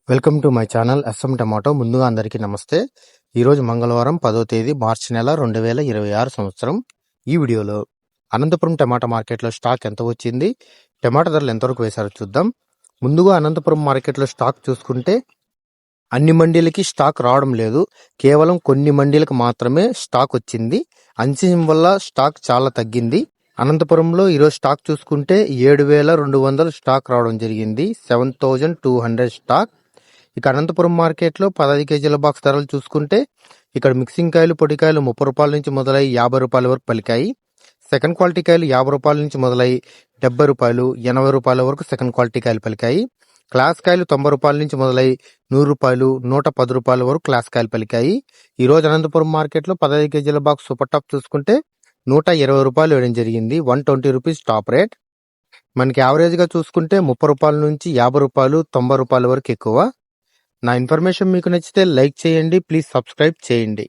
Welcome to my channel S M tomato. ముందుగా అందరికీ నమస్తే. ఈరోజు మంగళవారం 10వ తేదీ మార్చి నెల 2026 సంవత్సరం. ఈ వీడియోలో అనంతపురం టమాటా మార్కెట్లో స్టాక్ ఎంత వచ్చింది, టమాటా ధరలు ఎంతవరకు వేశారో చూద్దాం. ముందుగా అనంతపురం మార్కెట్లో స్టాక్ చూసుకుంటే అన్ని మండీలకి స్టాక్ రావడం లేదు, కేవలం కొన్ని మండీలకు మాత్రమే స్టాక్ వచ్చింది. అంచనా వల్ల స్టాక్ చాలా తగ్గింది. అనంతపురంలో ఈరోజు స్టాక్ చూసుకుంటే 7,200 స్టాక్ రావడం జరిగింది, 7,200 స్టాక్. ఇక అనంతపురం మార్కెట్లో 15 కేజీల బాక్స్ ధరలు చూసుకుంటే ఇక్కడ మిక్సింగ్ కాయలు, పొడికాయలు 30 రూపాయల నుంచి మొదలై 50 రూపాయల వరకు పలికాయి. సెకండ్ క్వాలిటీ కాయలు 50 రూపాయల నుంచి మొదలై 70 రూపాయలు, 80 రూపాయల వరకు సెకండ్ క్వాలిటీ కాయలు పలికాయి. క్లాస్ కాయలు 90 రూపాయల నుంచి మొదలై 100 రూపాయలు, 110 రూపాయల వరకు క్లాస్ కాయలు పలికాయి. ఈ రోజు అనంతపురం మార్కెట్లో 15 కేజీల బాక్స్ సూపర్ టాప్ చూసుకుంటే 120 రూపాయలు వేయడం జరిగింది, 120 రూపీస్ టాప్ రేట్. మనకి యావరేజ్గా చూసుకుంటే 30 రూపాయల నుంచి 50 రూపాయలు, 90 రూపాయల వరకు ఎక్కువ. నా ఇన్ఫర్మేషన్ మీకు నచ్చితే లైక్ చేయండి, ప్లీజ్ సబ్స్క్రైబ్ చేయండి.